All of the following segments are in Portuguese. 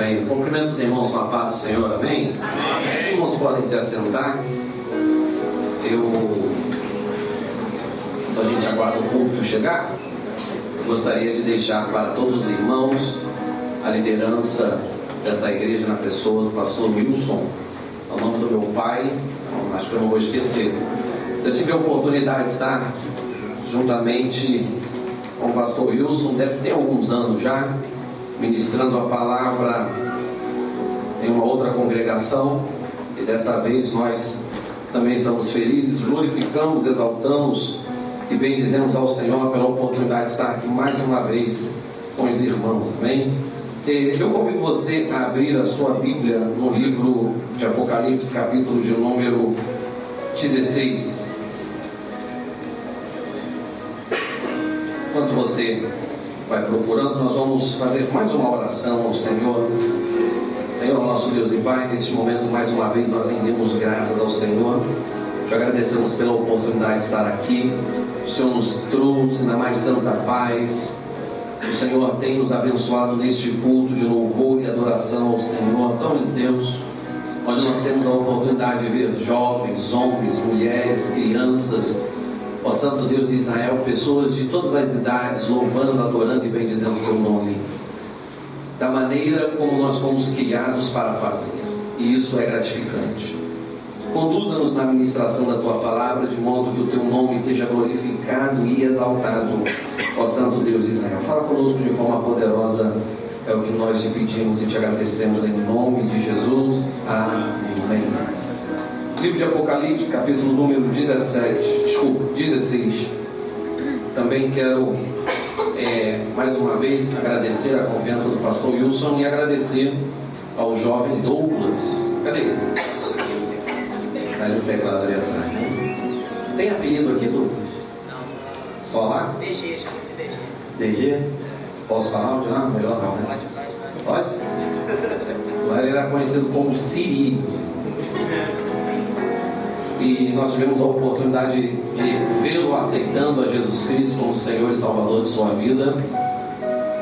Amém. Cumprimento os irmãos com a paz do Senhor. Amém. Amém. Os irmãos podem se assentar. Enquanto a gente aguarda o culto chegar, eu gostaria de deixar para todos os irmãos a liderança dessa igreja na pessoa do pastor Wilson, ao nome do meu pai. Acho que eu não vou esquecer. Eu tive a oportunidade de estar juntamente com o pastor Wilson, deve ter alguns anos já, ministrando a palavra em uma outra congregação, e desta vez nós também estamos felizes, glorificamos, exaltamos e bendizemos ao Senhor pela oportunidade de estar aqui mais uma vez com os irmãos, amém? Eu convido você a abrir a sua Bíblia no livro de Apocalipse, capítulo de número 16. Enquanto você vai procurando, nós vamos fazer mais uma oração ao Senhor. Senhor, nosso Deus e Pai, neste momento, mais uma vez, nós rendemos graças ao Senhor. Te agradecemos pela oportunidade de estar aqui. O Senhor nos trouxe na mais santa paz. O Senhor tem nos abençoado neste culto de louvor e adoração ao Senhor tão intenso, onde nós temos a oportunidade de ver jovens, homens, mulheres, crianças, ó Santo Deus de Israel, pessoas de todas as idades, louvando, adorando e bendizendo o Teu nome, da maneira como nós fomos criados para fazer, e isso é gratificante. Conduza-nos na ministração da Tua palavra, de modo que o Teu nome seja glorificado e exaltado, ó Santo Deus de Israel. Fala conosco de forma poderosa, é o que nós te pedimos e te agradecemos em nome de Jesus. Amém. Livro de Apocalipse, capítulo número 16. Também quero mais uma vez agradecer a confiança do pastor Wilson e agradecer ao jovem Douglas. Cadê ele? Está no teclado ali atrás, né? Tem apelido aqui, Douglas? Não, só lá? DG, chama de DG. DG? Posso falar onde lá? Melhor não, né? Pode? Mas ele era conhecido como Siri. E nós tivemos a oportunidade de vê-lo aceitando a Jesus Cristo como Senhor e Salvador de sua vida.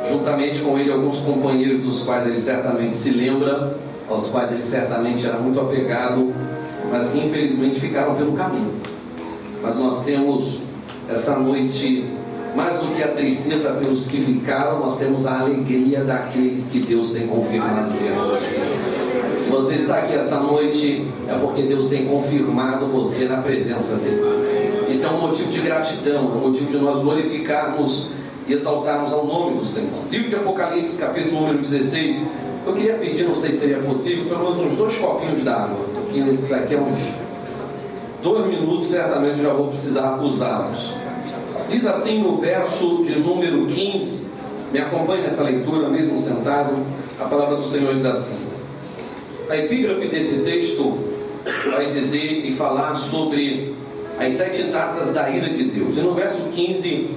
Juntamente com ele, alguns companheiros dos quais ele certamente se lembra, aos quais ele certamente era muito apegado, mas que infelizmente ficaram pelo caminho. Mas nós temos essa noite, mais do que a tristeza pelos que ficaram, nós temos a alegria daqueles que Deus tem confirmado hoje. Se você está aqui essa noite, é porque Deus tem confirmado você na presença dele. Isso é um motivo de gratidão, é um motivo de nós glorificarmos e exaltarmos ao nome do Senhor. Livro de Apocalipse, capítulo número 16. Eu queria pedir, não sei se seria possível, pelo menos uns 2 copinhos d'água, porque daqui a uns 2 minutos certamente já vou precisar usá-los. Diz assim no verso de número 15, me acompanhe nessa leitura, mesmo sentado, a palavra do Senhor diz assim. A epígrafe desse texto vai dizer e falar sobre as 7 taças da ira de Deus. E no verso 15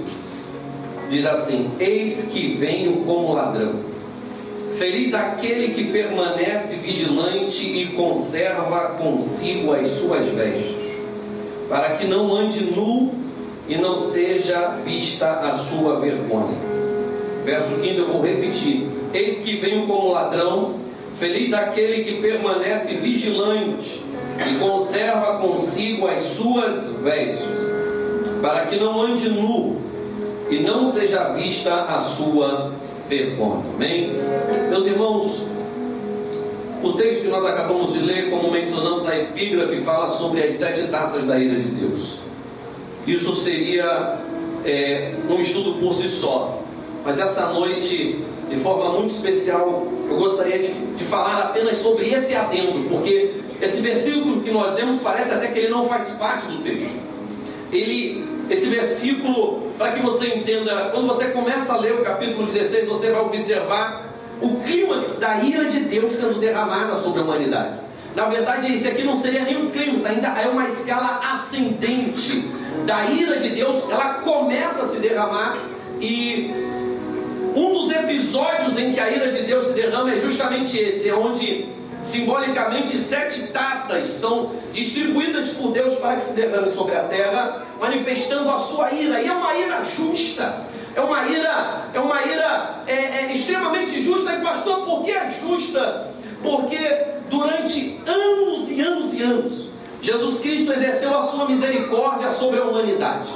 diz assim: eis que venho como ladrão. Feliz aquele que permanece vigilante e conserva consigo as suas vestes, para que não ande nu e não seja vista a sua vergonha. Verso 15 eu vou repetir: eis que venho como ladrão. Feliz aquele que permanece vigilante e conserva consigo as suas vestes, para que não ande nu e não seja vista a sua vergonha. Amém? Meus irmãos, o texto que nós acabamos de ler, como mencionamos, a epígrafe fala sobre as 7 taças da ira de Deus. Isso seria um estudo por si só, mas essa noite, de forma muito especial, eu gostaria de falar apenas sobre esse adendo, porque esse versículo que nós lemos parece até que ele não faz parte do texto. Esse versículo, para que você entenda, quando você começa a ler o capítulo 16, você vai observar o clímax da ira de Deus sendo derramada sobre a humanidade. Na verdade, esse aqui não seria nenhum clímax, ainda é uma escala ascendente da ira de Deus. Ela começa a se derramar, e um dos episódios em que a ira de Deus se derrama é justamente esse, é onde simbolicamente 7 taças são distribuídas por Deus para que se derrame sobre a terra, manifestando a sua ira. E é uma ira justa, é uma ira extremamente justa. E pastor, por que é justa? Porque durante anos e anos e anos, Jesus Cristo exerceu a sua misericórdia sobre a humanidade.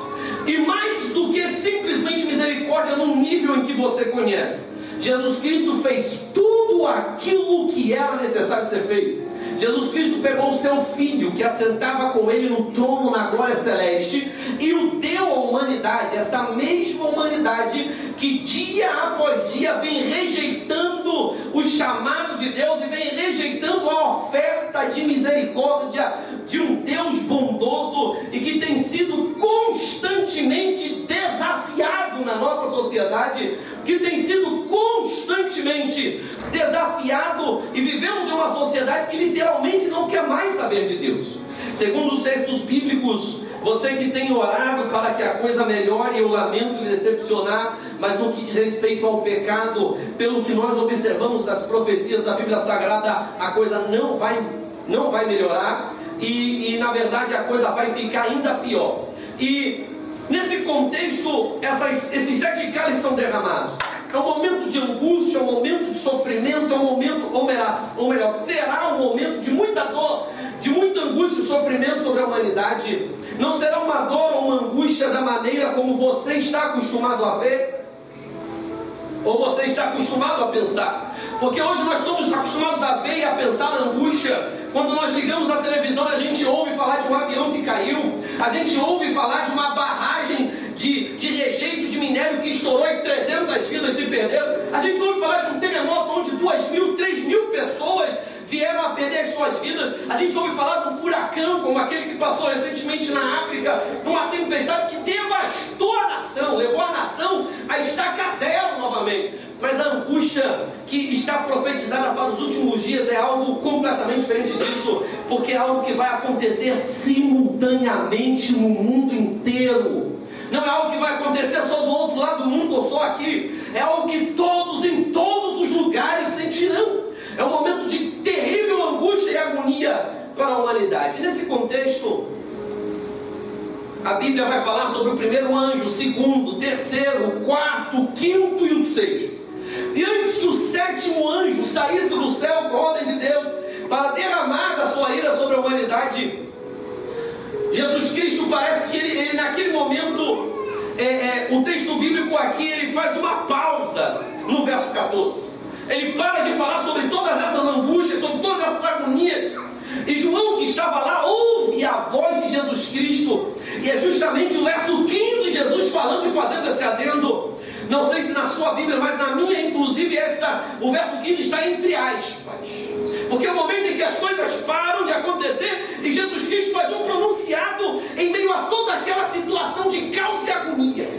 E mais do que simplesmente misericórdia num nível em que você conhece, Jesus Cristo fez tudo aquilo que era necessário ser feito. Jesus Cristo pegou o seu Filho, que assentava com ele no trono na glória celeste, e o deu à humanidade, essa mesma humanidade que dia após dia vem rejeitando o chamado de Deus e vem rejeitando a oferta de misericórdia de um Deus bondoso e que tem sido constantemente desafiado na nossa sociedade, que tem sido constantemente desafiado, e vivemos em uma sociedade que literalmente não quer mais saber de Deus. Segundo os textos bíblicos, você que tem orado para que a coisa melhore, eu lamento lhe decepcionar, mas no que diz respeito ao pecado, pelo que nós observamos das profecias da Bíblia Sagrada, a coisa não vai melhorar, e na verdade a coisa vai ficar ainda pior. E nesse contexto, esses 7 cálices são derramados. É um momento de angústia, é um momento de sofrimento, é um momento, ou melhor, será um momento de muita dor, de muita angústia e sofrimento sobre a humanidade. Não será uma dor ou uma angústia da maneira como você está acostumado a ver, ou você está acostumado a pensar. Porque hoje nós estamos acostumados a ver e a pensar na angústia. Quando nós ligamos a televisão, a gente ouve falar de um avião que caiu, a gente ouve falar de uma barragem de rejeito de minério que estourou e 300 vidas se perderam. A gente ouve falar de um terremoto onde 2.000, 3.000 pessoas vieram a perder as suas vidas. A gente ouve falar de um furacão, como aquele que passou recentemente na África, uma tempestade que devastou a nação, levou a nação a estaca zero novamente. Mas a angústia que está profetizada para os últimos dias é algo completamente diferente disso, porque é algo que vai acontecer simultaneamente no mundo inteiro. Não é algo que vai acontecer só do outro lado do mundo ou só aqui. É algo que todos, em todos os lugares, sentirão. É um momento de terrível angústia e agonia para a humanidade. Nesse contexto, a Bíblia vai falar sobre o primeiro anjo, o segundo, o terceiro, o quarto, o quinto e o sexto. E antes que o 7º anjo saísse do céu com a ordem de Deus para derramar da sua ira sobre a humanidade, Jesus Cristo parece que ele naquele momento, o texto bíblico aqui, ele faz uma pausa no verso 14. Ele para de falar sobre todas essas angústias, sobre todas essas agonias. E João, que estava lá, ouve a voz de Jesus Cristo. E é justamente o verso 15, Jesus falando e fazendo esse adendo. Não sei se na sua Bíblia, mas na minha, inclusive, o verso 15 está entre aspas. Porque é o momento em que as coisas param de acontecer e Jesus Cristo faz um pronunciado em meio a toda aquela situação de caos e agonia.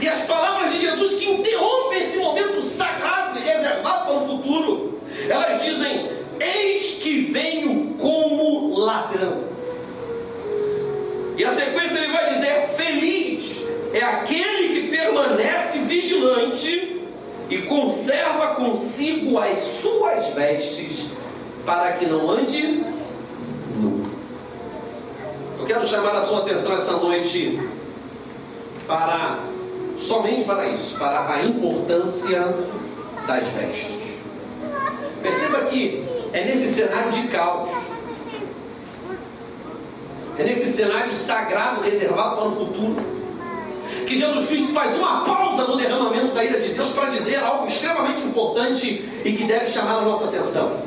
E as palavras de Jesus que interrompem esse momento sagrado e reservado para o futuro, elas dizem: eis que venho como ladrão. E a sequência ele vai dizer: feliz é aquele que permanece vigilante e conserva consigo as suas vestes, para que não ande nu. Eu quero chamar a sua atenção essa noite somente para isso, para a importância das vestes. Perceba que é nesse cenário de caos, é nesse cenário sagrado reservado para o futuro, que Jesus Cristo faz uma pausa no derramamento da ira de Deus para dizer algo extremamente importante e que deve chamar a nossa atenção.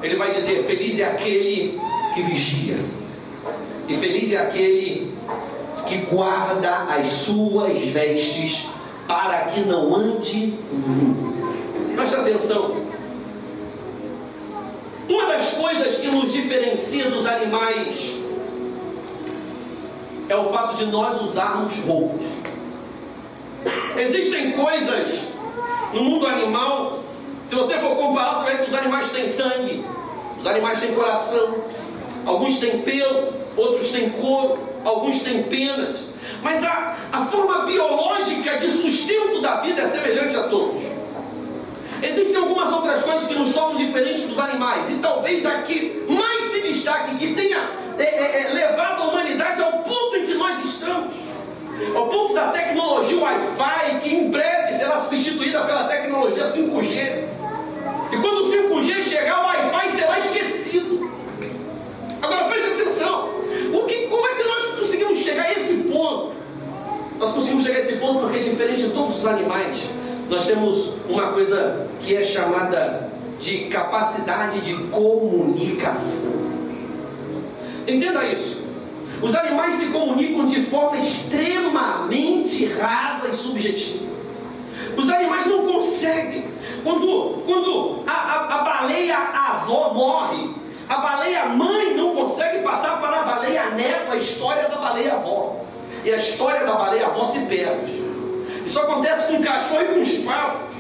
Ele vai dizer: feliz é aquele que vigia, e feliz é aquele que guarda as suas vestes, para que não ande nu. Preste atenção. Uma das coisas que nos diferencia dos animais é o fato de nós usarmos roupas. Existem coisas no mundo animal, se você for comparar, você vai ver que os animais têm sangue, os animais têm coração, alguns têm pelo, outros têm couro, alguns têm penas, mas a forma biológica de sustento da vida é semelhante a todos. Existem algumas outras coisas que nos tornam diferentes dos animais, e talvez a que mais se destaque, que tenha levado a humanidade ao ponto em que nós estamos, ao ponto da tecnologia Wi-Fi, que em breve será substituída pela tecnologia tecnologia 5G. E quando o 5G chegar, o Wi-Fi será esquecido. Agora preste atenção. Como é que nós conseguimos chegar a esse ponto? Nós conseguimos chegar a esse ponto porque, diferente de todos os animais, nós temos uma coisa que é chamada de capacidade de comunicação. Entenda isso. Os animais se comunicam de forma extremamente rasa e subjetiva. Os animais não conseguem. Quando a baleia avó morre, a baleia mãe não consegue passar para a baleia neta a história da baleia avó. E a história da baleia avó se perde. Isso acontece com o cachorro e com os pássaros.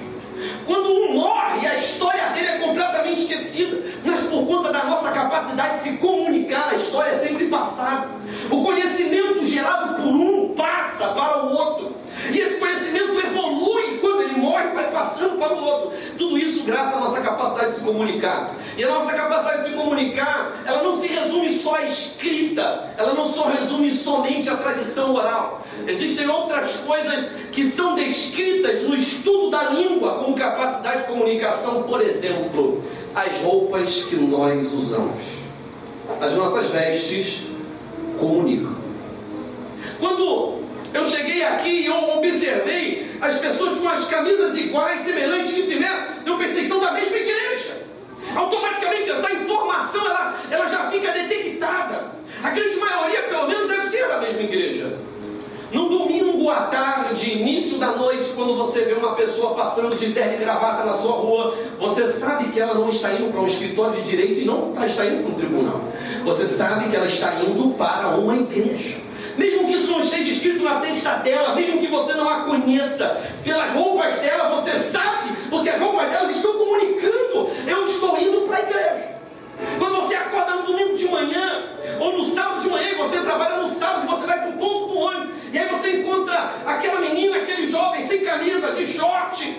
Quando um morre, a história dele é completamente esquecida. Mas por conta da nossa capacidade de se comunicar, a história é sempre passada. O conhecimento gerado por um passa para o outro. E esse conhecimento evolui quando ele morre, vai passando para o outro. Tudo isso graças à nossa capacidade de se comunicar. E a nossa capacidade de se comunicar, ela não se resume só à escrita. Ela não só resume somente à tradição oral. Existem outras coisas que são descritas no estudo da língua como capacidade de comunicação. Por exemplo, as roupas que nós usamos. As nossas vestes comunicam. Quando eu cheguei aqui e eu observei as pessoas com as camisas iguais, semelhantes, que tiveram, eu pensei, são da mesma igreja. Automaticamente essa informação ela já fica detectada. A grande maioria, pelo menos, deve ser da mesma igreja. Num domingo à tarde, início da noite, quando você vê uma pessoa passando de terno e gravata na sua rua, você sabe que ela não está indo para um escritório de direito e não está indo para um tribunal. Você sabe que ela está indo para uma igreja. Mesmo que isso não esteja escrito na testa dela, mesmo que você não a conheça, pelas roupas dela você sabe, porque as roupas delas estão comunicando: eu estou indo para a igreja. Quando você acorda no domingo de manhã, ou no sábado de manhã, e você trabalha no sábado, você vai para o ponto do ônibus, e aí você encontra aquela menina, aquele jovem sem camisa, de short,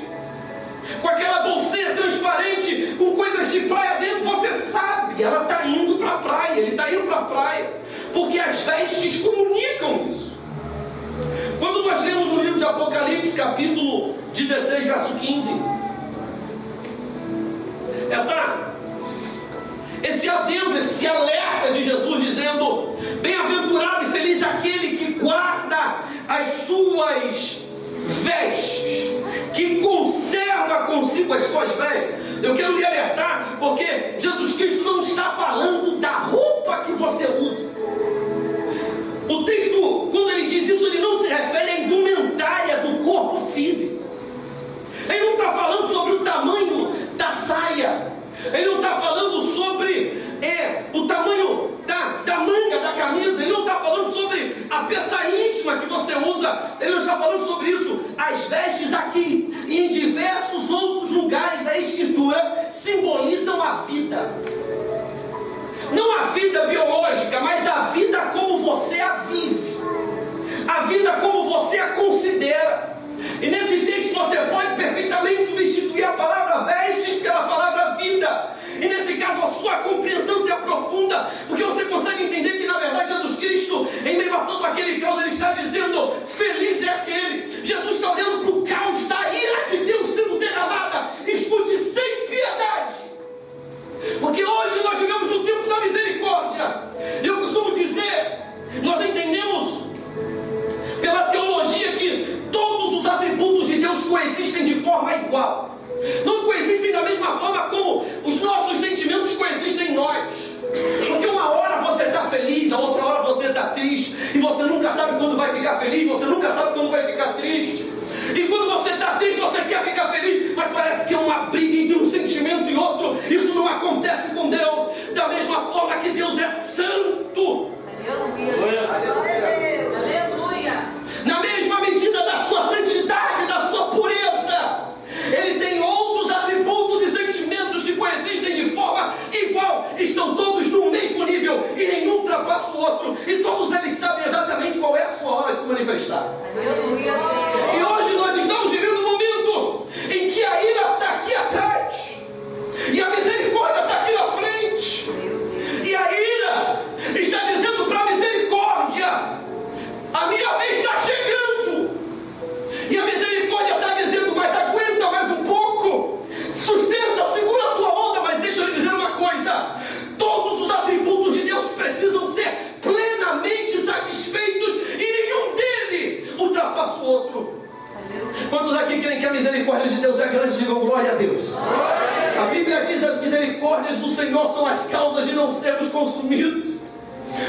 com aquela bolsinha transparente, com coisas de praia dentro, você sabe, ela está indo para a praia, ele está indo para a praia, porque as vestes comunicam isso. Quando nós lemos no livro de Apocalipse, capítulo 16, verso 15, esse adendo, esse alerta de Jesus dizendo: bem-aventurado e feliz aquele que guarda as suas vestes, que conserva consigo as suas vestes. Eu quero lhe alertar, porque Jesus Cristo não está falando da roupa que você usa. O texto, quando ele diz isso, ele não se refere à indumentária do corpo físico. Ele não está falando sobre o tamanho da saia. Ele não está falando sobre o tamanho da manga da camisa. Ele não está falando sobre a peça íntima que você usa. Ele não está falando sobre isso. As vestes aqui e em diversos outros lugares da Escritura simbolizam a vida. Não a vida biológica, mas a vida como você a vive. A vida como você a considera. E nesse texto você pode perfeitamente substituir a palavra vestes pela palavra vida. E nesse caso a sua compreensão se aprofunda, porque você consegue entender que na verdade Jesus Cristo, em meio a todo aquele caos, ele está dizendo: feliz é aquele. Jesus está olhando para o caos da ira de Deus sendo derramada. Escute, sem piedade. Porque hoje nós vivemos no tempo da misericórdia. E eu costumo dizer, nós entendemos pela teologia que todos os atributos de Deus coexistem de forma igual. Não coexistem da mesma forma como os nossos sentimentos coexistem em nós. Porque uma hora você está feliz, a outra hora você está triste. E você nunca sabe quando vai ficar feliz, você nunca sabe quando vai ficar triste. E quando você está triste, você quer ficar feliz, mas parece que é uma briga entre um sentimento e outro. Isso não acontece com Deus. Da mesma forma que Deus é santo. Aleluia. Aleluia. Na mesma medida da sua santidade, da sua pureza, Ele tem outros atributos e sentimentos que coexistem de forma igual. Estão todos no mesmo nível e nenhum ultrapassa o outro. E todos eles sabem exatamente qual é a sua hora de se manifestar. Aleluia. E hoje nós estamos vivendo um momento em que a ira está aqui atrás e a misericórdia está aqui na frente. E a ira Quantos aqui creem que a misericórdia de Deus é grande? Digam glória a Deus. A Bíblia diz que as misericórdias do Senhor são as causas de não sermos consumidos.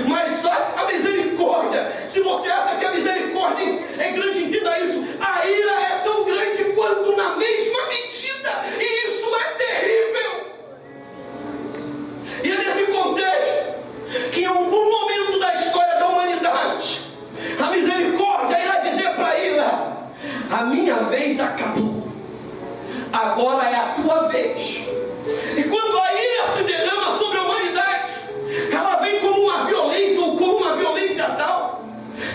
Mas só a misericórdia, se você acha que a misericórdia é grande, entenda isso, a ira é tão grande quanto na mesma medida, e isso é terrível. E é nesse contexto que em algum momento da história da humanidade, a misericórdia irá dizer para a ira: a minha vez acabou, agora é a tua vez. E quando a ira se derrama sobre a humanidade, ela vem como uma violência, ou como uma violência tal,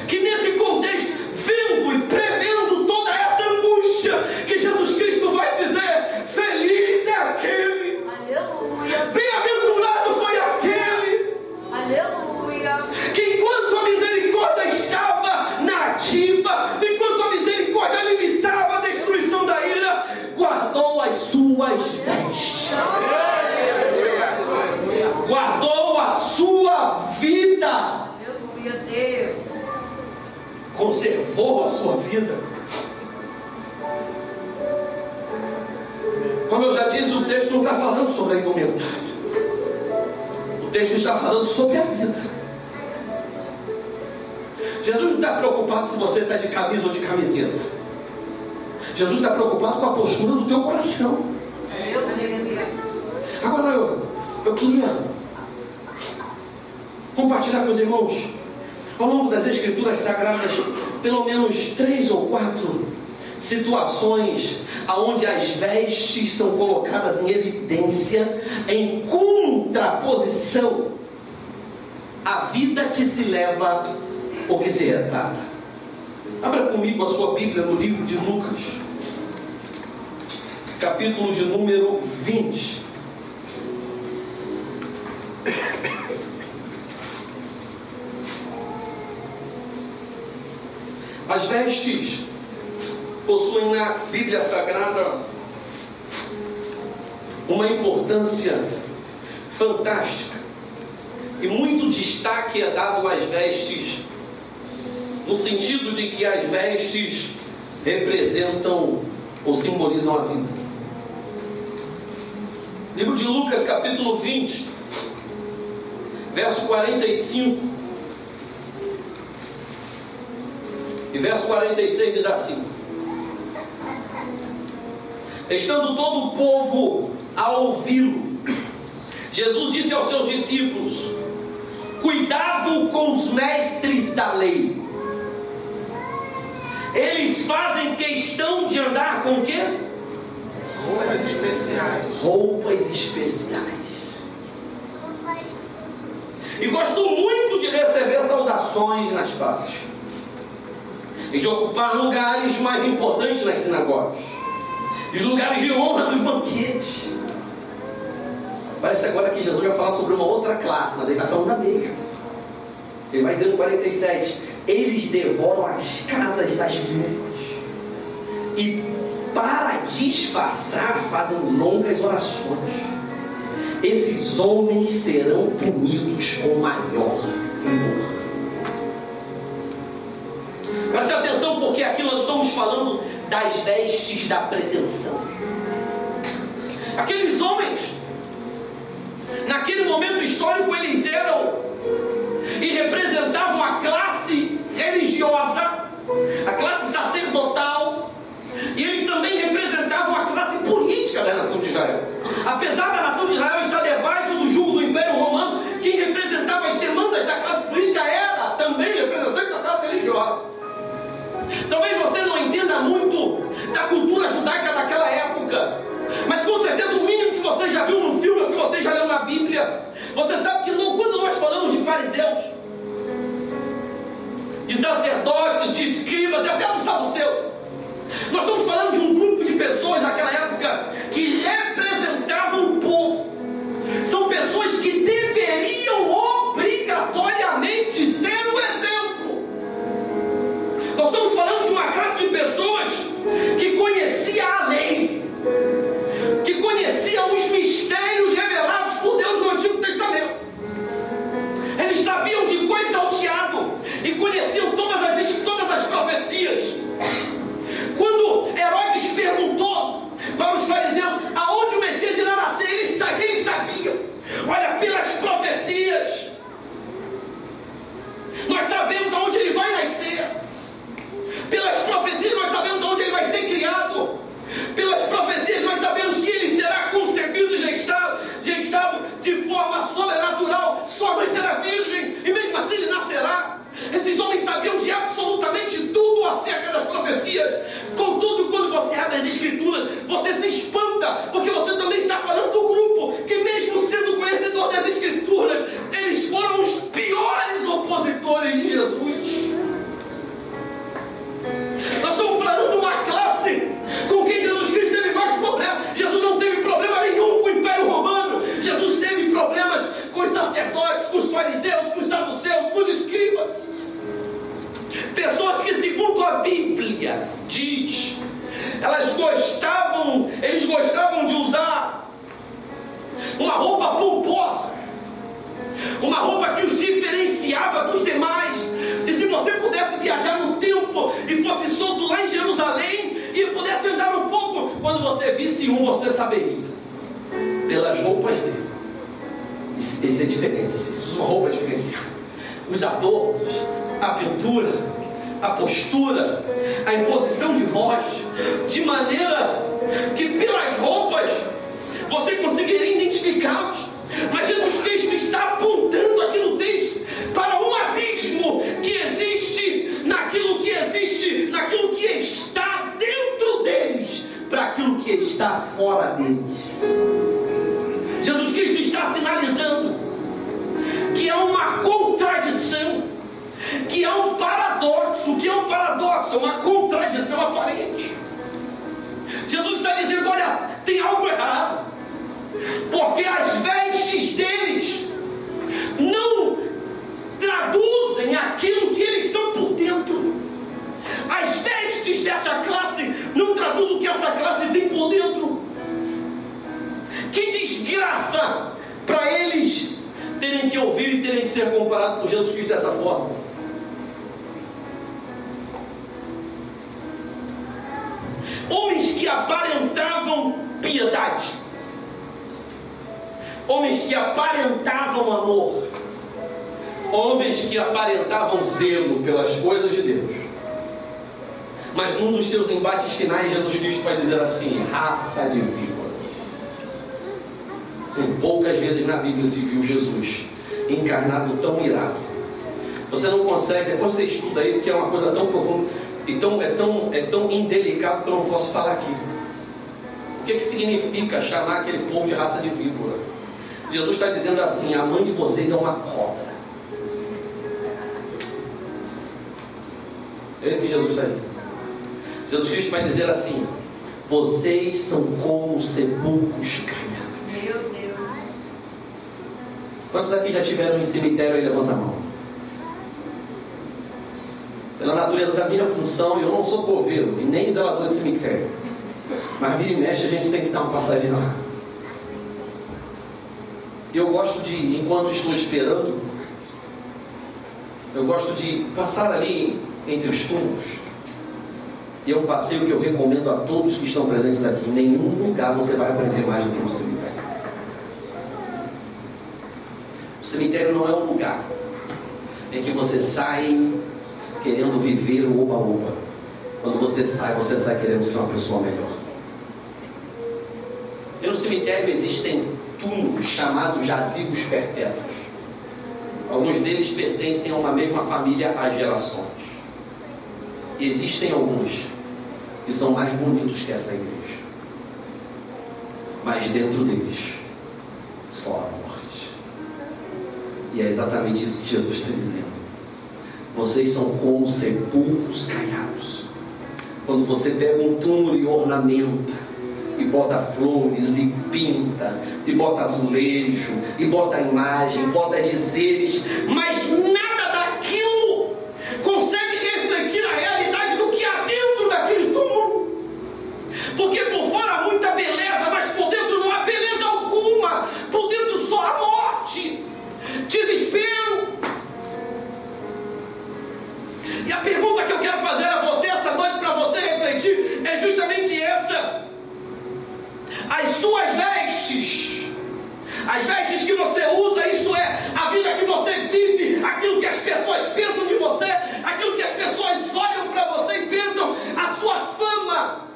que nesse contexto, vendo e prevendo toda essa angústia, que Jesus Cristo vai dizer: feliz é aquele, aleluia, bem-aventurado foi aquele, aleluia, que enquanto a misericórdia estava na ativa, enquanto a misericórdia limitava a destruição da ira, guardou as suas vestes, guardou a sua vida, aleluia, Deus, conservou a sua vida. Como eu já disse, o texto não está falando sobre a indumentária, o texto está falando sobre a vida. Jesus não está preocupado se você está de camisa ou de camiseta. Jesus está preocupado com a postura do teu coração. aleluia. Agora eu queria compartilhar com os irmãos, ao longo das Escrituras Sagradas, pelo menos 3 ou 4 situações onde as vestes são colocadas em evidência, em contraposição à vida que se leva ou que se retrata. Abra comigo a sua Bíblia no livro de Lucas, capítulo de número 20. As vestes possuem na Bíblia Sagrada uma importância fantástica, e muito destaque é dado às vestes, no sentido de que as vestes representam ou simbolizam a vida. Livro de Lucas, capítulo 20, verso 45 e verso 46 diz assim: estando todo o povo a ouvi-lo, Jesus disse aos seus discípulos: cuidado com os mestres da lei, eles fazem questão de andar com o quê? Roupas especiais. Roupas especiais. E gostam muito de receber saudações nas praças, e de ocupar lugares mais importantes nas sinagogas, e os lugares de honra nos banquetes. Parece agora que Jesus vai falar sobre uma outra classe, mas ele está falando da mesma. Ele vai dizer no 47: eles devoram as casas das viúvas, e para disfarçar fazem longas orações. Esses homens serão punidos com maior temor. Preste atenção, porque aqui nós estamos falando das vestes da pretensão. Aqueles homens, naquele momento histórico, eles eram e representavam a classe religiosa, a classe sacerdotal, e eles também representavam a classe política da nação de Israel. Apesar da nação de Israel estar debaixo do jugo do Império Romano, quem representava as demandas da classe política era também representante da classe religiosa. Talvez você não entenda muito da cultura judaica daquela época, mas com certeza o mínimo que você já viu no filme, ou que você já leu na Bíblia, você sabe que quando nós falamos de fariseus, de sacerdotes, de escribas e até dos saduceus, nós estamos falando de um grupo de pessoas naquela época que representavam o povo. São pessoas que deveriam obrigatoriamente ser o exemplo. Nós estamos falando de uma classe de pessoas que conheciam eles gostavam de usar uma roupa pomposa, uma roupa que os diferenciava dos demais. E se você pudesse viajar no tempo e fosse solto lá em Jerusalém e pudesse andar um pouco, quando você visse um, você saberia pelas roupas dele. Esse é diferente, isso é uma roupa diferenciada. Os adornos, a pintura, a postura, a imposição de voz, de maneira que pelas roupas você conseguiria identificá-los. Mas Jesus Cristo está apontando aqui no texto para um abismo que existe, naquilo que está dentro deles, para aquilo que está fora deles. Jesus Cristo está sinalizando que há uma contradição, que é um paradoxo, uma contradição aparente. Jesus está dizendo: olha, tem algo errado, porque as vestes deles não traduzem aquilo que eles são por dentro. As vestes dessa classe não traduzem o que essa classe tem por dentro. Que desgraça para eles terem que ouvir e terem que ser comparados por Jesus Cristo dessa forma. Homens que aparentavam piedade, homens que aparentavam amor, homens que aparentavam zelo pelas coisas de Deus. Mas num dos seus embates finais, Jesus Cristo vai dizer assim: raça de víboras. Poucas vezes na Bíblia se viu Jesus encarnado tão irado. Você não consegue, depois você estuda isso, que é uma coisa tão profunda e é tão indelicado que eu não posso falar aqui. O que significa chamar aquele povo de raça de víbora? Jesus está dizendo assim: a mãe de vocês é uma cobra. É isso que Jesus está dizendo. Jesus Cristo vai dizer assim: vocês são como sepulcros caiados. Meu Deus. Quantos aqui já tiveram em cemitério aí? Levanta a mão. Pela natureza da minha função, eu não sou coveiro e nem zelador de cemitério, mas vira e mexe a gente tem que dar uma passagem lá. E eu gosto de, enquanto estou esperando, eu gosto de passar ali entre os túmulos. E é um passeio que eu recomendo a todos que estão presentes aqui. Em nenhum lugar você vai aprender mais do que no cemitério. O cemitério não é um lugar em que você sai querendo viver o oba-oba. Quando você sai querendo ser uma pessoa melhor. E no cemitério existem túmulos chamados jazigos perpétuos. Alguns deles pertencem a uma mesma família há gerações. E existem alguns que são mais bonitos que essa igreja. Mas dentro deles só a morte. E é exatamente isso que Jesus está dizendo. Vocês são como sepulcros caiados. Quando você pega um túmulo e ornamenta, e bota flores, e pinta, e bota azulejo, e bota imagem, bota dizeres, mas nada daquilo consegue refletir a realidade do que há dentro daquele túmulo. Porque por fora há muita beleza, mas por dentro não há beleza alguma. Por dentro só há morte, desespero. E a pergunta que eu quero fazer a você essa noite, para você refletir, é justamente essa. As suas vestes, as vestes que você usa, isto é, a vida que você vive, aquilo que as pessoas pensam de você, aquilo que as pessoas olham para você e pensam, a sua fama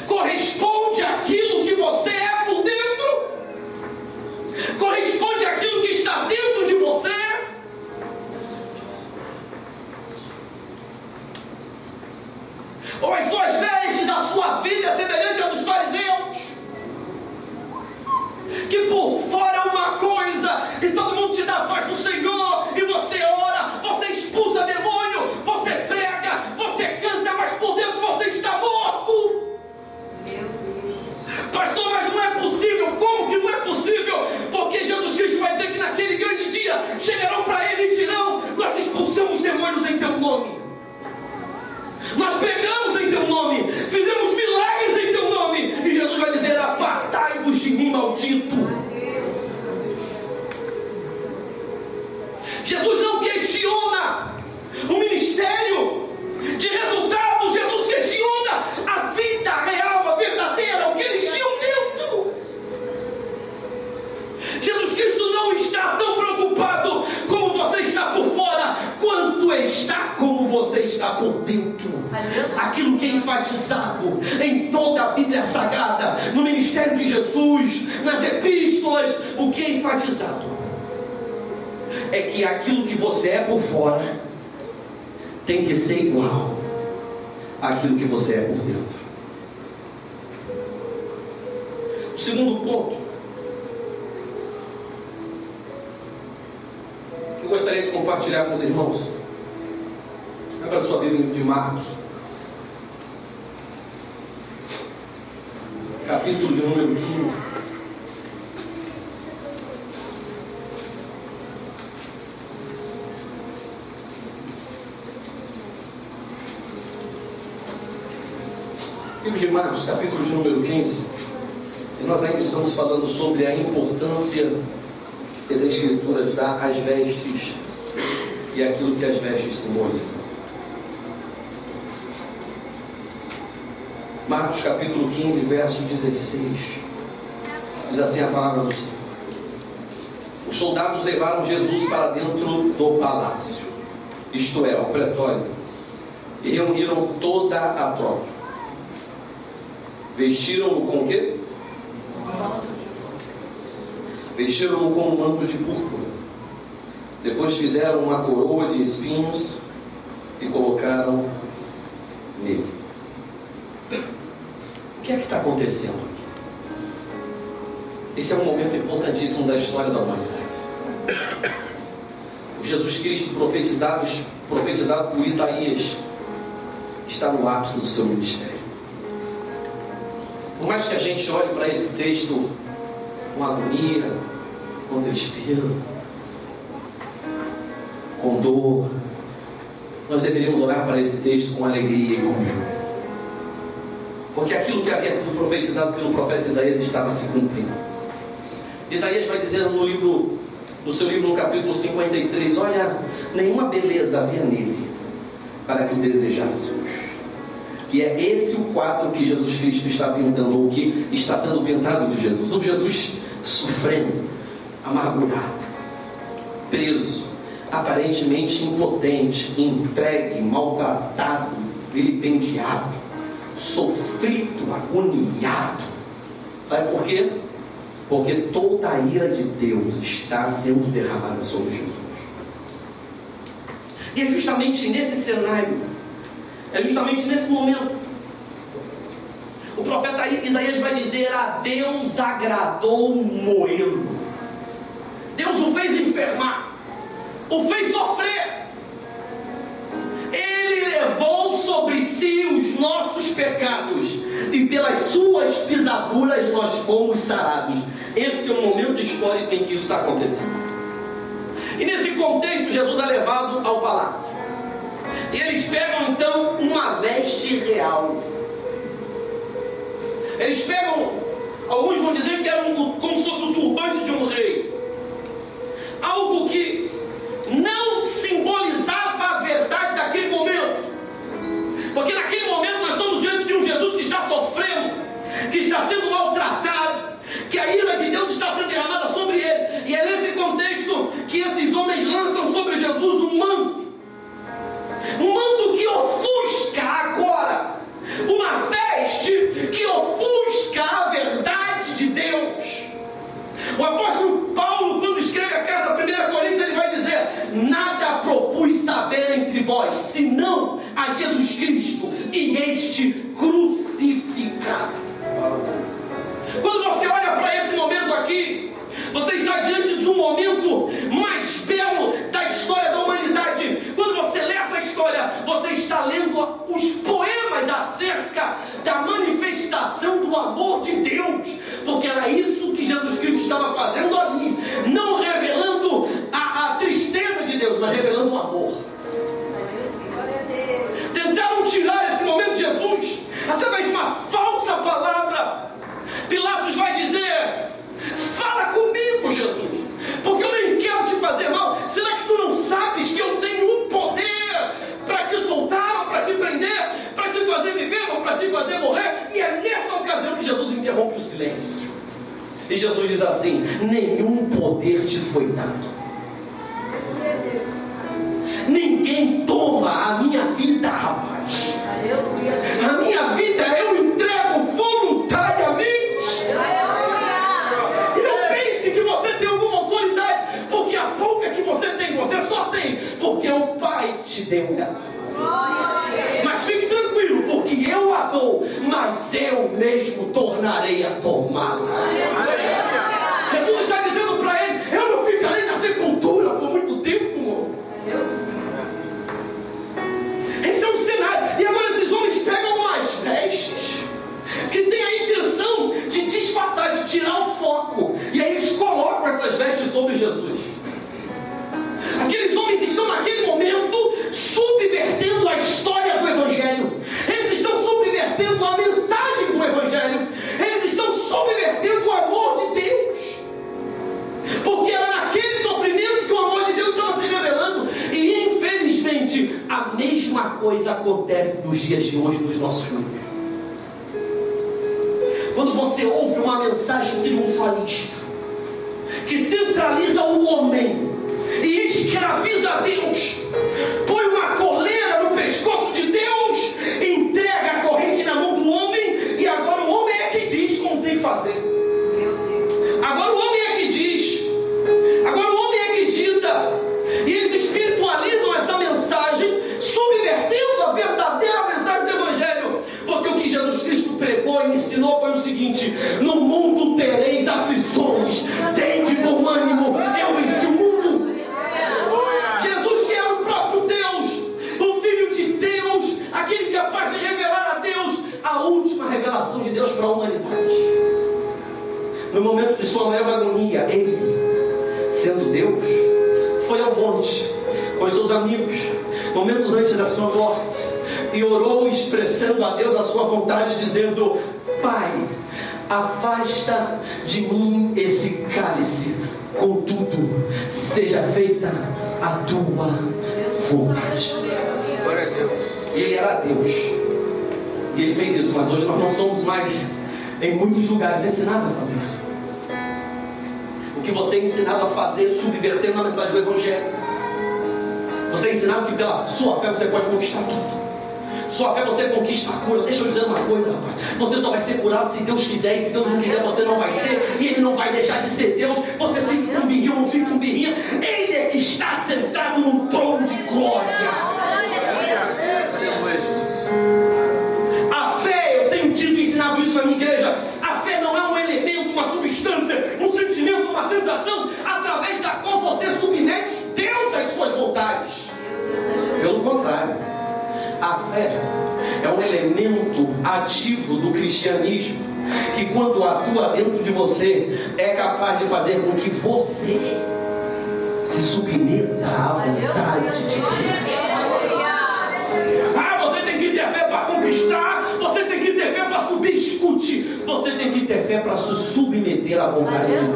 corresponde àquilo que você é por dentro? Corresponde àquilo que está dentro de você? Ou as suas vestes, a sua vida é semelhante à dos fariseus, que por fora é uma coisa e todo mundo te dá a paz do Senhor, e você ora, você expulsa demônio, você prega, você canta, mas por dentro você está morto. Meu Deus. enfatizado em toda a Bíblia Sagrada, no ministério de Jesus, nas epístolas, o que é enfatizado é que aquilo que você é por fora tem que ser igual àquilo que você é por dentro. O segundo ponto que eu gostaria de compartilhar com os irmãos, abra sua Bíblia de Marcos, capítulo de número 15. Livro de Marcos, capítulo de número 15. E nós ainda estamos falando sobre a importância que as Escrituras dão às vestes e aquilo que as vestes simbolizam. Marcos capítulo 15, verso 16. Diz assim a palavra do Senhor: os soldados levaram Jesus para dentro do palácio, isto é, o pretório, e reuniram toda a tropa. Vestiram-no com o quê? Vestiram-no com um manto de púrpura. Depois fizeram uma coroa de espinhos e colocaram nele. O que é que está acontecendo aqui? Esse é um momento importantíssimo da história da humanidade. O Jesus Cristo profetizado por Isaías está no ápice do seu ministério. Por mais que a gente olhe para esse texto com agonia, com tristeza, com dor, nós deveríamos olhar para esse texto com alegria e com júbilo. Porque aquilo que havia sido profetizado pelo profeta Isaías estava se cumprindo. Isaías vai dizer no seu livro, no capítulo 53, olha, nenhuma beleza havia nele para que o desejássemos. E é esse o quadro que Jesus Cristo está pintando, ou que está sendo pintado de Jesus. Um Jesus sofrendo, amargurado, preso, aparentemente impotente, entregue, maltratado, vilipendiado, sofrido, agoniado. Sabe por quê? Porque toda a ira de Deus está sendo derramada sobre Jesus. E é justamente nesse cenário, é justamente nesse momento, o profeta Isaías vai dizer: a Deus agradou moê-lo. Deus o fez enfermar, o fez sofrer. Ele levou sobre si os nossos pecados, e pelas suas pisaduras nós fomos sarados. Esse é o momento histórico em que isso está acontecendo. E nesse contexto, Jesus é levado ao palácio. E eles pegam então uma veste real. Eles pegam, alguns vão dizer que era como se fosse o turbante de um rei. Algo que não simbolizava a verdade daquele momento. Porque naquele momento nós estamos diante de um Jesus que está sofrendo, que está sendo maltratado, que a ira de Deus está sendo derramada sobre ele. E é nesse contexto que esses homens lançam sobre Jesus um manto. Um manto que ofusca agora, uma veste que ofusca a verdade de Deus. O apóstolo Paulo, quando escreve a carta 1 Coríntios, ele vai dizer: nada propus saber entre vós, senão a Jesus Cristo e este crucificado. Quando você olha para esse momento aqui, você está diante de um momento mais belo da história da humanidade. Quando você lê essa história, você está lendo os poemas acerca da manifestação do amor de Deus, porque era isso que Jesus Cristo estava fazendo ali, não revelando a tristeza de Deus, mas revelando o amor. Tentaram tirar esse momento de Jesus através de uma falsa palavra. Pilatos vai dizer: fala comigo, Jesus, porque eu nem quero te fazer mal. Será que tu não sabes que eu tenho o poder para te soltar, ou para te prender, para te fazer viver, ou para te fazer morrer? E é nessa ocasião que Jesus interrompe o silêncio. E Jesus diz assim: nenhum poder te foi dado. Ninguém toma a minha vida, rapaz. A minha deu ela. Mas fique tranquilo, porque eu a dou, mas eu mesmo tornarei a tomá-la. Jesus está dizendo para ele: eu não ficarei na sepultura por muito tempo, moço. Esse é um cenário. E agora esses homens pegam umas vestes que tem a intenção de disfarçar, de tirar o foco, e aí eles colocam essas vestes sobre Jesus. Aqueles homens estão naquele momento subvertendo a história do Evangelho. Eles estão subvertendo a mensagem do Evangelho. Eles estão subvertendo o amor de Deus, porque era naquele sofrimento que o amor de Deus estava se revelando. E infelizmente a mesma coisa acontece nos dias de hoje nos nossos filhos. Quando você ouve uma mensagem triunfalista que centraliza o homem e escraviza a Deus, põe uma coleira no pescoço de Deus, entrega a corrente na mão do homem, e agora o homem é que diz como tem que fazer. Agora o homem é que diz, agora o homem é que dita. E eles espiritualizam essa mensagem, subvertendo a verdadeira mensagem do Evangelho. Porque o que Jesus Cristo pregou e ensinou foi o seguinte: no mundo tereis aflições, tende bom ânimo, eu venci o mundo. Jesus, que era o próprio Deus, o Filho de Deus, aquele capaz de revelar a Deus, a última revelação de Deus para a humanidade. No momento de sua maior agonia, ele, sendo Deus, foi ao monte com os seus amigos, momentos antes da sua morte, e orou expressando a Deus a sua vontade, dizendo: Pai, afasta de mim esse cálice, contudo seja feita a tua vontade. Glória a Deus. Ele era Deus e ele fez isso, mas hoje nós não somos mais, em muitos lugares, ensinados a fazer isso. O que você é ensinado a fazer, subvertendo a mensagem do Evangelho. Você é ensinado que pela sua fé você pode conquistar tudo. Sua fé você conquista a cura. Deixa eu dizer uma coisa, rapaz: você só vai ser curado se Deus quiser, e se Deus não quiser você não vai ser, e Ele não vai deixar de ser Deus. Você fica com birrinha ou não fica com birrinha, Ele é que está sentado num trono de glória. A fé, eu tenho tido ensinado isso na minha igreja, a fé não é um elemento, uma substância, um sentimento, uma sensação através da qual você submete Deus às suas vontades. Pelo contrário, a fé é um elemento ativo do cristianismo, que quando atua dentro de você, é capaz de fazer com que você se submeta à vontade de Deus. Você tem que ter fé para conquistar, você tem que ter fé para subir, escute, você tem que ter fé para se submeter à vontade de Deus.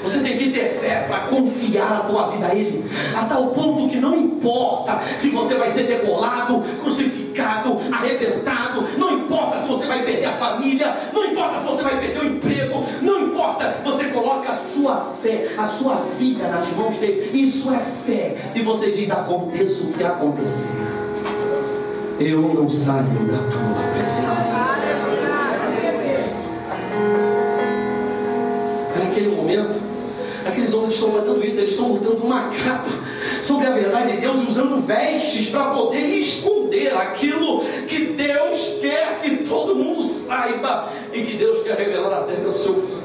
Você tem que ter fé para confiar a tua vida a Ele, a tal ponto que não importa se você vai ser degolado, crucificado, arrebentado, não importa se você vai perder a família, não importa se você vai perder o emprego, não importa, você coloca a sua fé, a sua vida nas mãos dele. Isso é fé. E você diz: aconteça o que acontecer, eu não saio da tua presença. Naquele momento, aqueles homens estão fazendo isso, eles estão botando uma capa sobre a verdade de Deus e usando vestes para poder esconder aquilo que Deus quer que todo mundo saiba e que Deus quer revelar acerca do seu filho.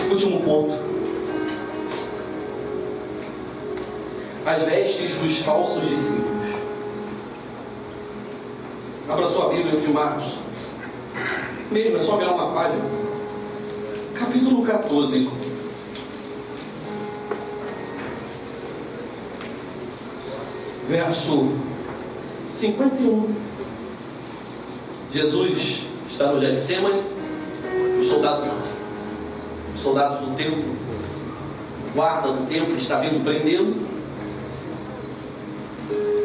Último ponto: as vestes dos falsos discípulos. Abra sua Bíblia de Marcos, mesmo, é só virar uma página, capítulo 14, verso 51. Jesus está no Getsemane, os soldados do templo, guarda do templo, está vindo prendê-lo.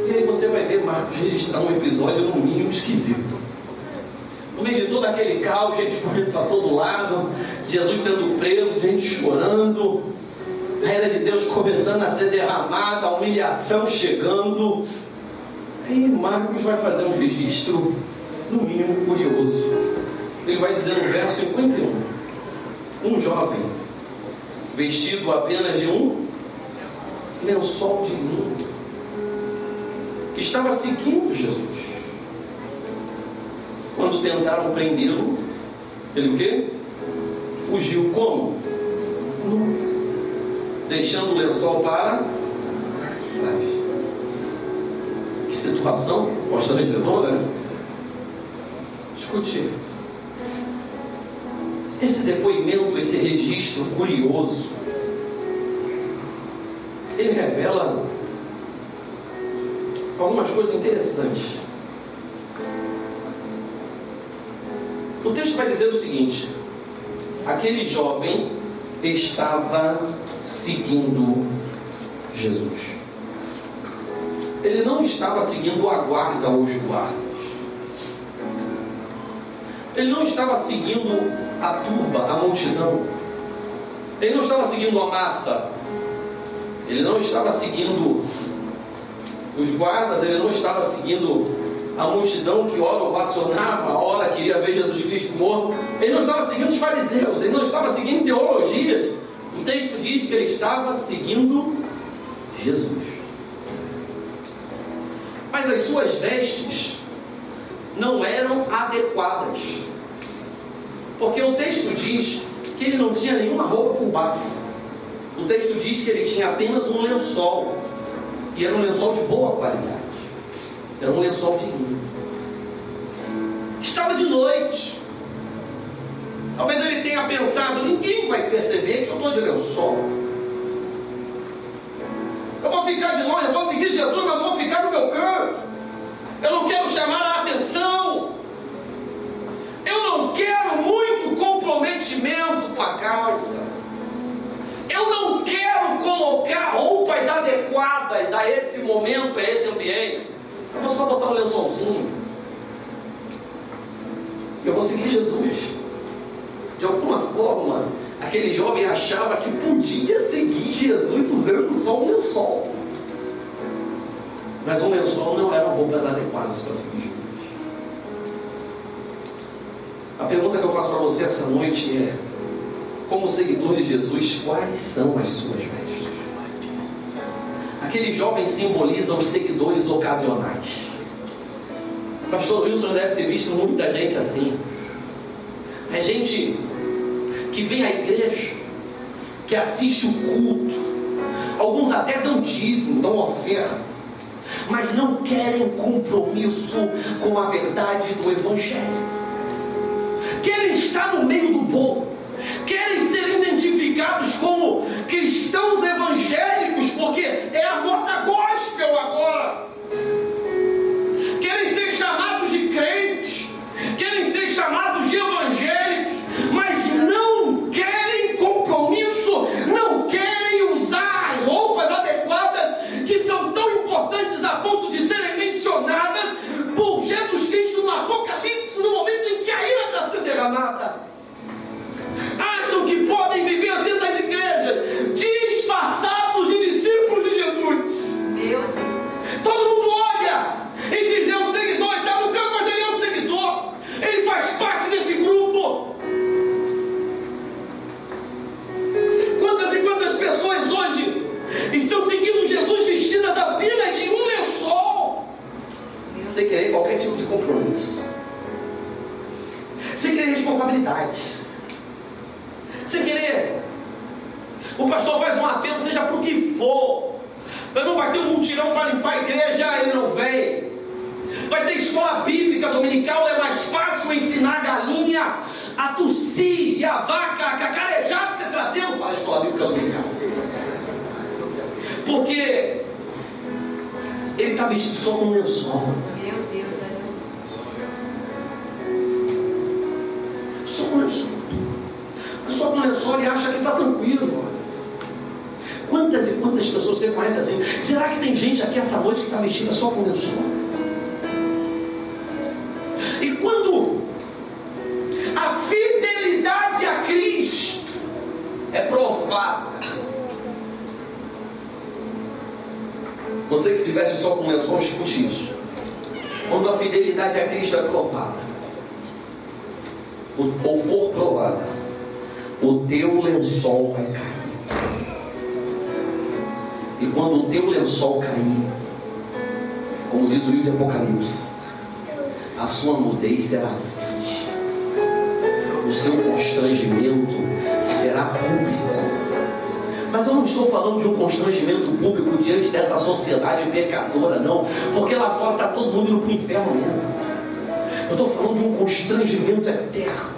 E aí você vai ver Marcos registrar um episódio no mínimo esquisito. No meio de todo aquele caos, gente correndo para todo lado, Jesus sendo preso, gente chorando, a ira de Deus começando a ser derramada, a humilhação chegando. Aí Marcos vai fazer um registro, no mínimo curioso. Ele vai dizer no verso 51: um jovem, vestido apenas de um lençol de linho. Estava seguindo Jesus. Quando tentaram prendê-lo, ele o quê? Fugiu. Como? Deixando o lençol para trás. Que situação constrangedora. Escute. Esse depoimento, esse registro curioso, ele revela algumas coisas interessantes. O texto vai dizer o seguinte: aquele jovem estava seguindo Jesus. Ele não estava seguindo a guarda ou os guardas. Ele não estava seguindo a turba, a multidão. Ele não estava seguindo a massa. Ele não estava seguindo os guardas. Ele não estava seguindo a multidão que ora ovacionava, ora queria ver Jesus Cristo morto. Ele não estava seguindo os fariseus. Ele não estava seguindo teologias. O texto diz que ele estava seguindo Jesus. Mas as suas vestes não eram adequadas, porque o texto diz que ele não tinha nenhuma roupa por baixo. O texto diz que ele tinha apenas um lençol, e era um lençol de boa qualidade, era um lençol de linho. Estava de noite. Talvez ele tenha pensado: ninguém vai perceber que eu estou de lençol. Eu vou ficar de longe, eu vou seguir Jesus, mas eu vou ficar no meu canto. Eu não quero chamar a atenção. Eu não quero muito comprometimento com a causa. Eu não quero colocar roupas adequadas a esse momento, a esse ambiente. Eu vou só botar um lençolzinho. Eu vou seguir Jesus. De alguma forma, aquele jovem achava que podia seguir Jesus usando só um lençol. Mas um lençol não eram roupas adequadas para seguir Jesus. A pergunta que eu faço para você essa noite é: como seguidor de Jesus, quais são as suas vestes? Aquele jovem simboliza os seguidores ocasionais. O pastor Wilson deve ter visto muita gente assim. É gente que vem à igreja, que assiste o culto, alguns até dão dízimo, dão oferta, mas não querem compromisso com a verdade do Evangelho. Querem estar no meio do povo, querem ser identificados como cristãos evangélicos, porque é a moda gospel agora. Querem ser chamados de crentes, querem ser chamados de evangélicos, mas não querem compromisso, não querem usar as roupas adequadas, que são tão importantes a ponto de serem mencionadas por Jesus Cristo no Apocalipse, no momento em que a ira está sendo derramada. Acham que podem viver dentro das igrejas disfarçados de discípulos de Jesus. Meu Deus. Todo mundo olha e diz: é um seguidor, está no campo, mas ele é um seguidor, ele faz parte desse grupo. Quantas e quantas pessoas hoje estão seguindo Jesus vestidas apenas de um lençol, sem querer qualquer tipo de compromisso, sem querer responsabilidade, sem querer. O pastor faz um apelo, seja para o que for. Não vai ter um mutirão para limpar a igreja, ele não vem. Vai ter escola bíblica dominical, é mais fácil ensinar a galinha a tossir e a vaca a cacarejar do que trazê-lo para a escola bíblica dominical. Porque ele está vestido só com um lençol. Meu Deus, Só com um lençol. Só com um lençol ele acha que está tranquilo. Quantas e quantas pessoas você conhece assim? Será que tem gente aqui essa noite que está vestida só com lençol? E quando a fidelidade a Cristo é provada, você que se veste só com lençol, escute isso. Quando a fidelidade a Cristo é provada, ou for provada, o teu lençol vai cair. E quando o teu lençol cair, como diz o livro de Apocalipse, a sua nudez será vista, o seu constrangimento será público. Mas eu não estou falando de um constrangimento público diante dessa sociedade pecadora, não, porque lá fora está todo mundo indo para o inferno mesmo. Eu estou falando de um constrangimento eterno.